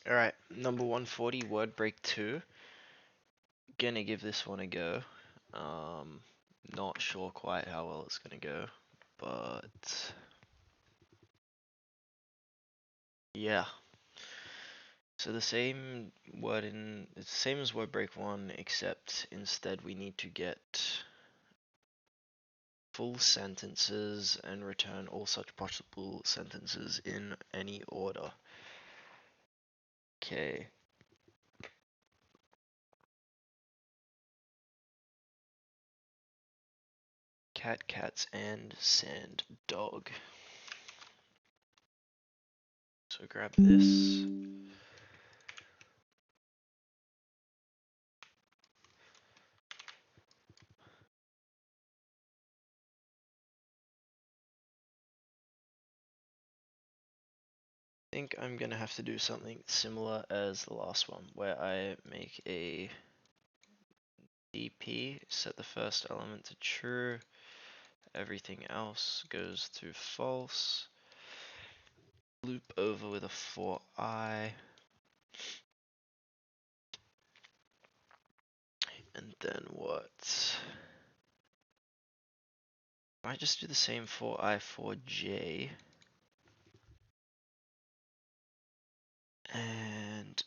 Alright, number 140, word break 2. Gonna give this one a go. Not sure quite how well it's gonna go, but yeah. So the same word it's the same as word break 1, except instead we need to get full sentences and return all such possible sentences in any order. Okay. Cat, cats, and sand, dog. So grab this. I think I'm gonna have to do something similar as the last one, where I make a DP, set the first element to true, everything else goes to false, loop over with a for I, and then what? I might just do the same for I for J, and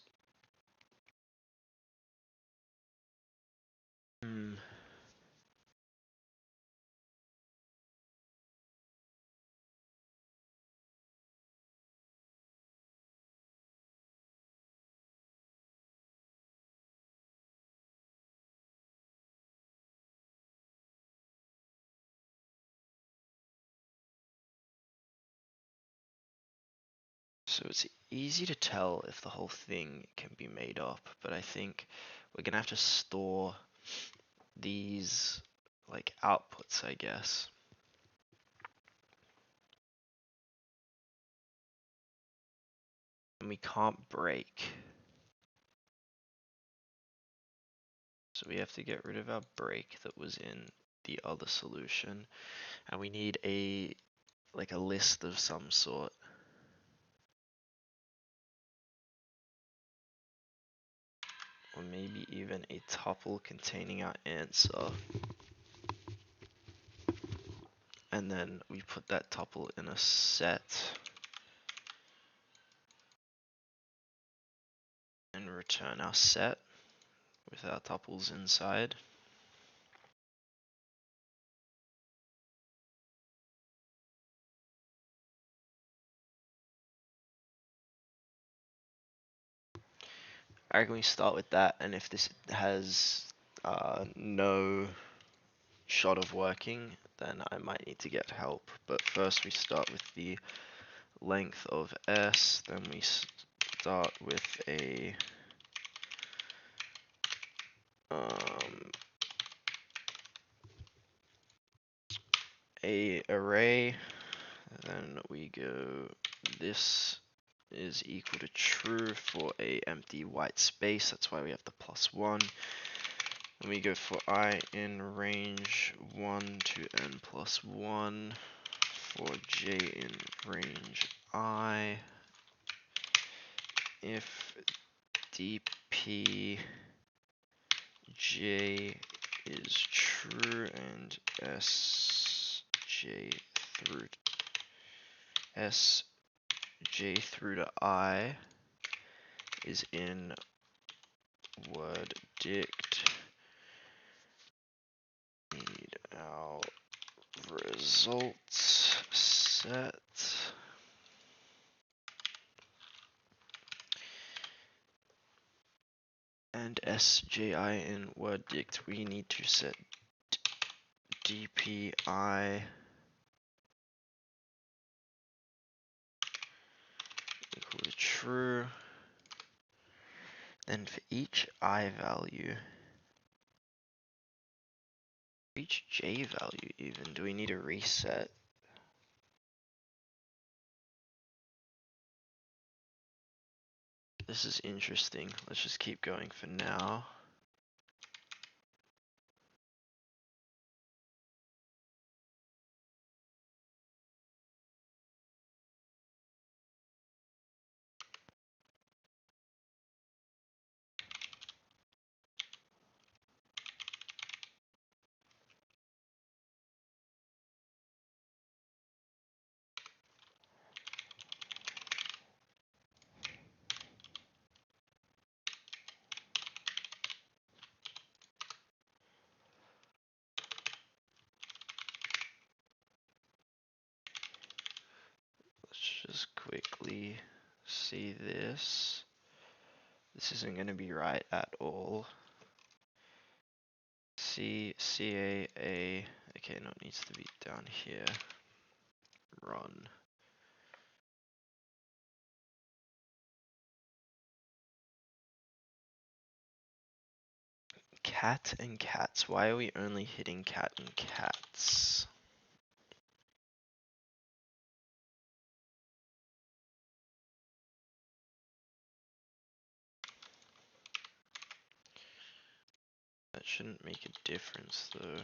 so it's easy to tell if the whole thing can be made up, but I think we're gonna have to store these like outputs, I guess. And we can't break. So we have to get rid of our break that was in the other solution. And we need a list of some sort. Or maybe even a tuple containing our answer. And then we put that tuple in a set. And return our set with our tuples inside. I reckon we start with that, and if this has no shot of working, then I might need to get help. But first we start with the length of S, then we start with a array, then we go this is equal to true for a empty white space, that's why we have the +1. Then we go for I in range 1 to n plus 1, for j in range I, if dp j is true and sj through to I is in word dict, need our results set, and sji in word dict we need to set dpi equal to true. Then for each I value, each j value even, do we need a reset? This is interesting. Let's just keep going for now. we see this, this isn't going to be right at all. C-A-A, okay, no, it needs to be down here. Run. Cat and cats. Why are we only hitting cat and cats? That shouldn't make a difference though.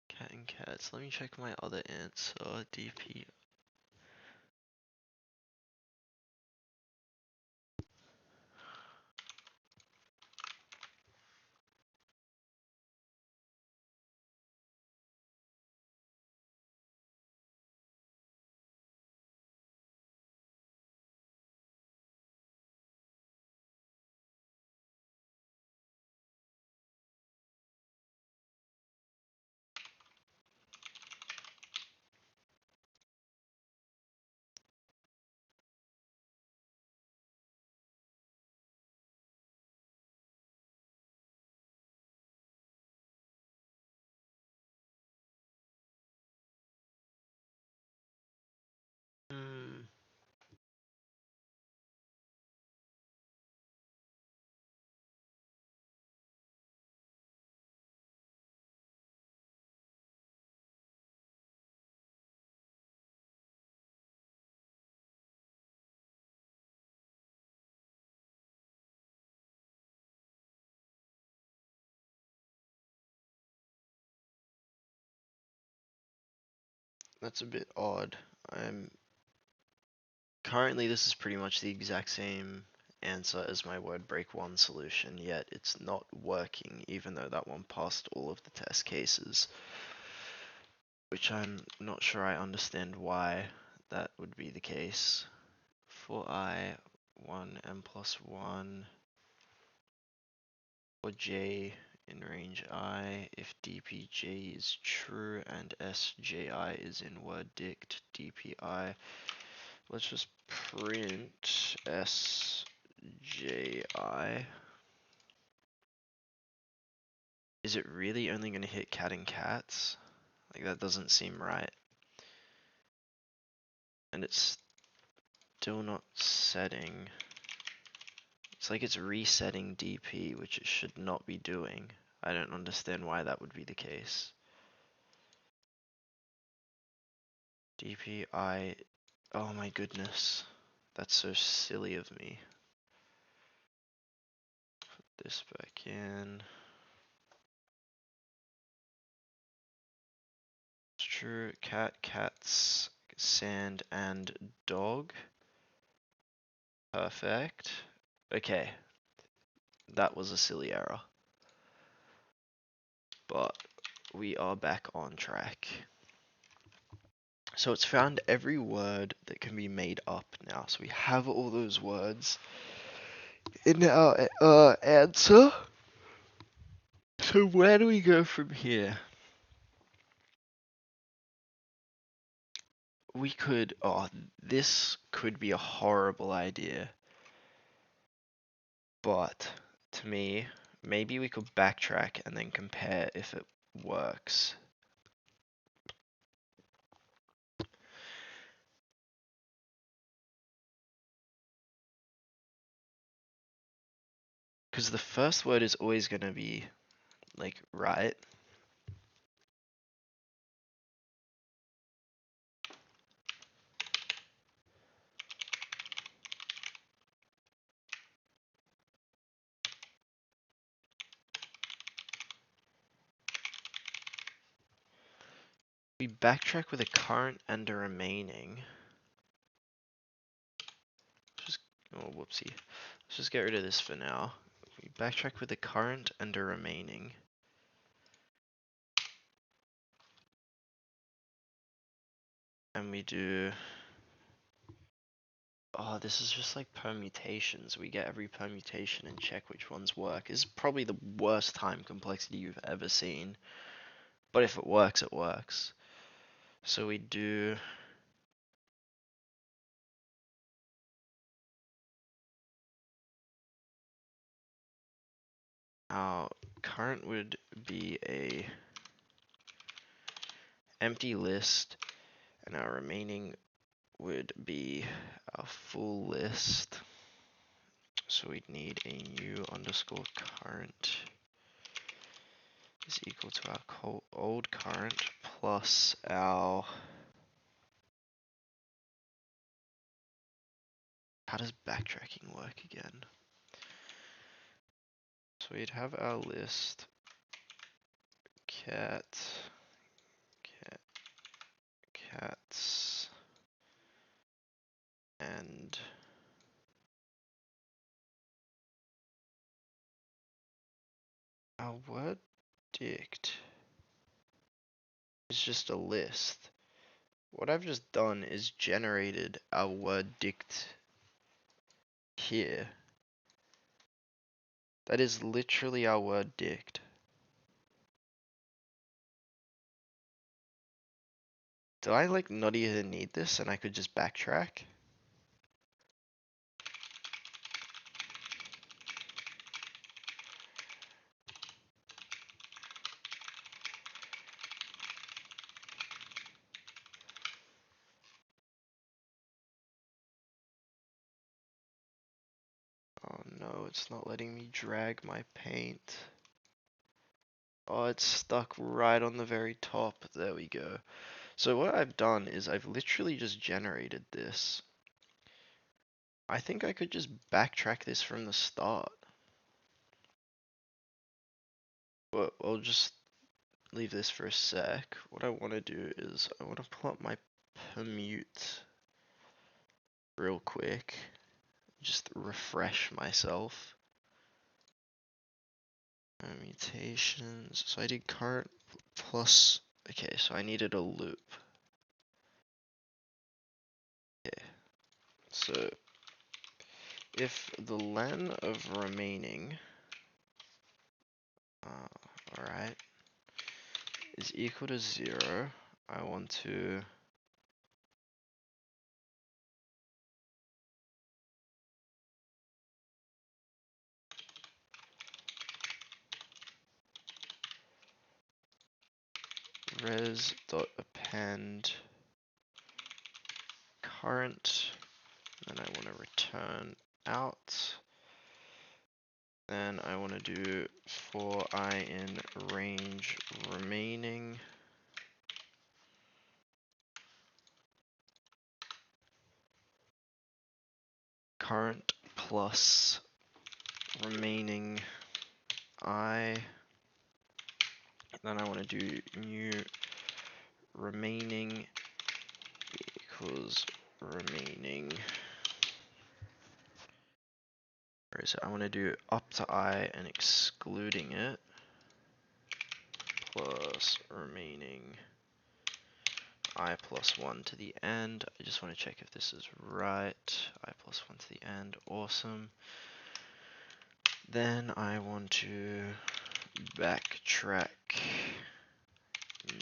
Cat and cats. Let me check my other answer. DP. Hmm. That's a bit odd. Currently this is pretty much the exact same answer as my word break 1 solution, yet it's not working even though that one passed all of the test cases. Which I'm not sure I understand why that would be the case. For I, 1 m plus 1, for j in range I, if dpj is true and sji is in word dict dpi, let's just print sji. Is it really only going to hit cat and cats? Like, that doesn't seem right. And it's still not setting. It's like it's resetting DP, which it should not be doing. I don't understand why that would be the case. DPI, oh my goodness. That's so silly of me. Put this back in. It's true, cat, cats, sand, and dog. Perfect. Okay. That was a silly error. But we are back on track. So it's found every word that can be made up now. So we have all those words in our answer. So where do we go from here? We could, oh, this could be a horrible idea. But to me, maybe we could backtrack and then compare if it works. Because the first word is always going to be, like, right. We backtrack with a current and a remaining. Just, oh, whoopsie. Let's just get rid of this for now. We backtrack with a current and a remaining. And we do, oh, this is just like permutations. We get every permutation and check which ones work. This is probably the worst time complexity you've ever seen. But if it works, it works. So we do our current would be a empty list, and our remaining would be our full list. So we'd need a new underscore current is equal to our old current plus our, how does backtracking work again? So we'd have our list cats, and our word dict is just a list. What I've just done is generated our word dict here. That is literally our word dict. Do I like not even need this and I could just backtrack? Oh no, it's not letting me drag my paint. Oh, it's stuck right on the very top. There we go. So what I've done is I've literally just generated this. I think I could just backtrack this from the start. But I'll just leave this for a sec. What I want to do is I want to pull up my permute real quick. Just refresh myself. Permutations. So I did current plus. Okay, so I needed a loop. Okay. So if the len of remaining, alright, is equal to 0, I want to res.append current, and I want to return out. Then I want to do for I in range remaining current plus remaining I. Then I want to do new remaining equals remaining. Where is it? I want to do up to I and excluding it plus remaining I plus 1 to the end. I just want to check if this is right. I plus 1 to the end. Awesome. Then I want to backtrack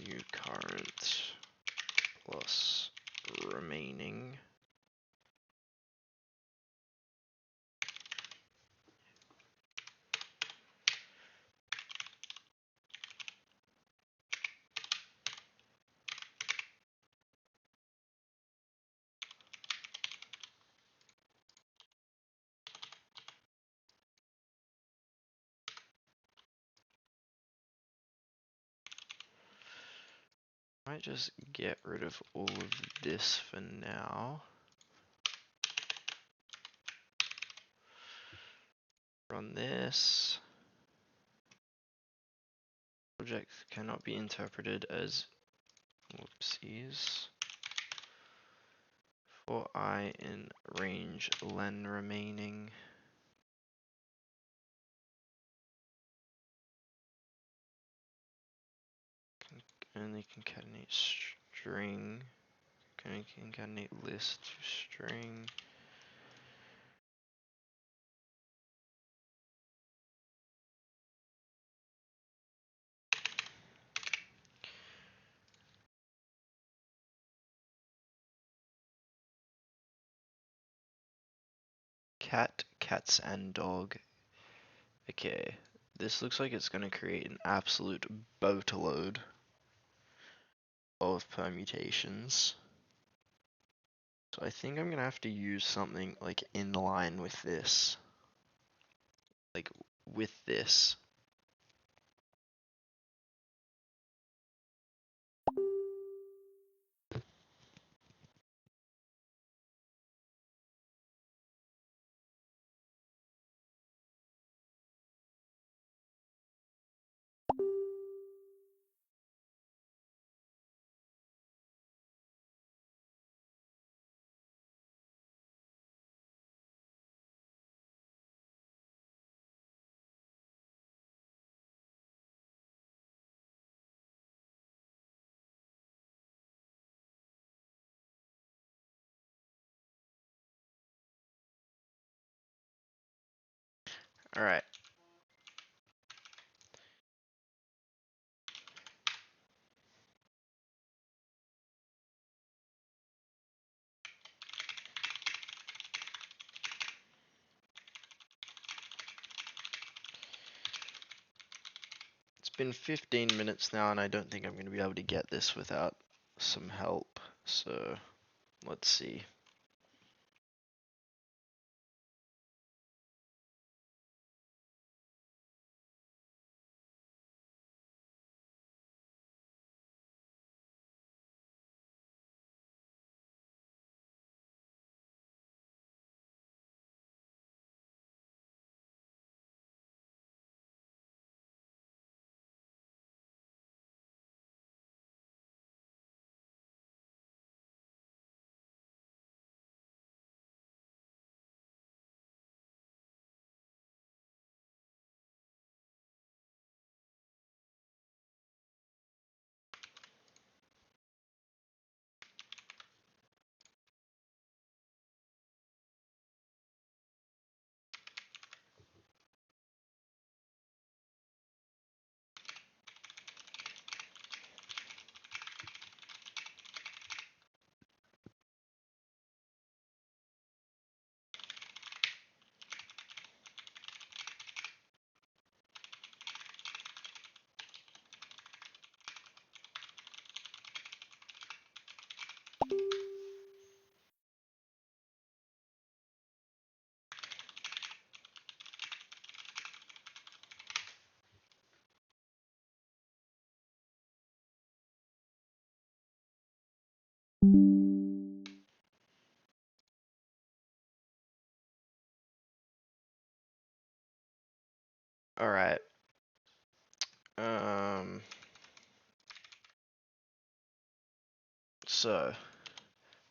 new current plus remaining. I might just get rid of all of this for now. Run this. Object cannot be interpreted as whoopsies. For I in range len remaining. Only concatenate string. Can I concatenate list to string? Cat, cats, and dog. Okay, this looks like it's going to create an absolute boatload of permutations. So I think I'm going to have to use something like in line with this. Like with this. Alright. It's been 15 minutes now and I don't think I'm going to be able to get this without some help. So let's see. Alright. So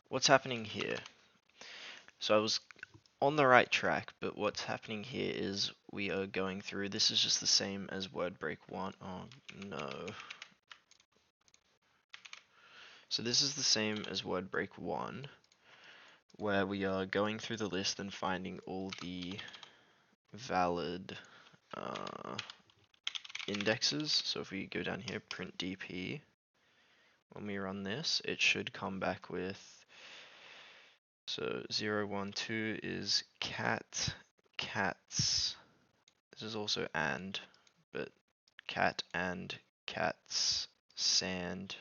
what's happening here? So I was on the right track, but what's happening here is we are going through, this is just the same as WordBreak 1. Oh no. So this is the same as WordBreak 1, where we are going through the list and finding all the valid indexes. So if we go down here, print dp, when we run this, it should come back with, so 0, 1, 2 is cat, cats. This is also and, but cat and cats, sand,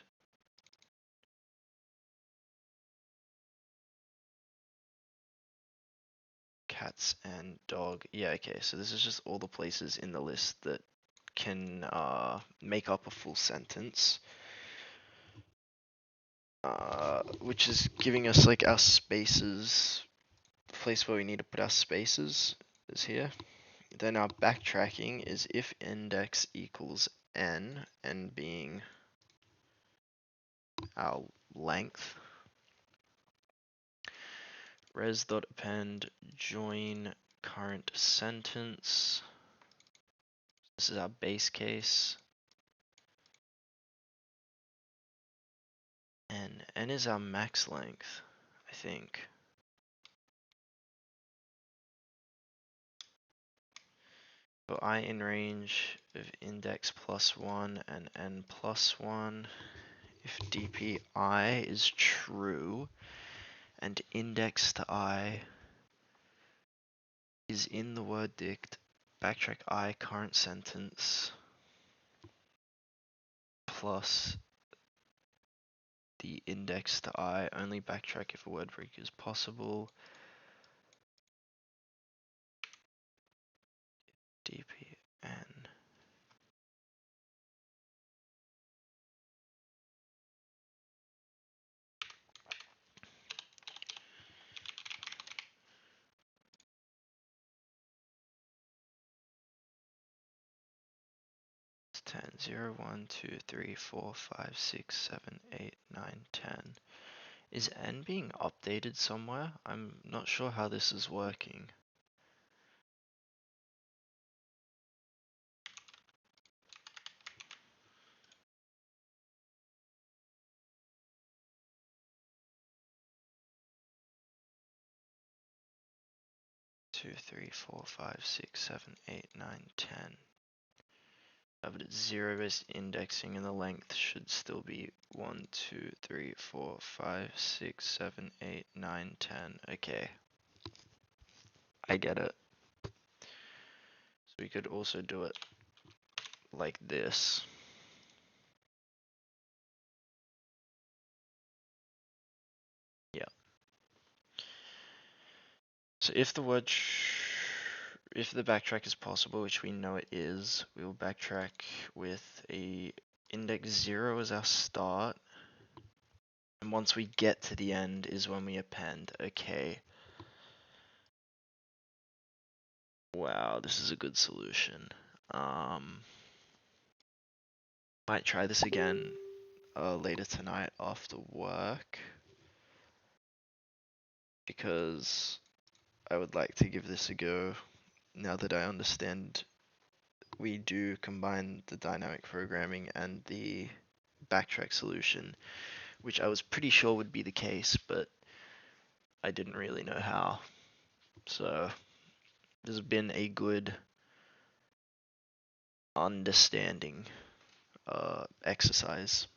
cats and dog. Yeah, okay, so this is just all the places in the list that can make up a full sentence. Which is giving us like our spaces, the place where we need to put our spaces is here. Then our backtracking is if index equals n being our length, res.append join current sentence. This is our base case. N is our max length, I think. So I in range of index +1 and n +1. If dpi is true and index to I is in the word dict backtrack I current sentence plus the index to I, only backtrack if a word break is possible. DPN. It's 10, 0, 1, 2, 3, 4, 5, 6, 7, 8, 9, 10. Is n being updated somewhere? I'm not sure how this is working. Two, three, four, five, six, seven, 8, 9, 10. But it's zero-based indexing and the length should still be 1, 2, 3, 4, 5, 6, 7, 8, 9, 10. Okay. I get it. So we could also do it like this. Yeah. So if the if the backtrack is possible, which we know it is, we will backtrack with a index 0 as our start. And once we get to the end is when we append. Okay. Wow, this is a good solution. Might try this again later tonight after work, because I would like to give this a go now that I understand we do combine the dynamic programming and the backtrack solution, which I was pretty sure would be the case, but I didn't really know how. So this has been a good understanding exercise.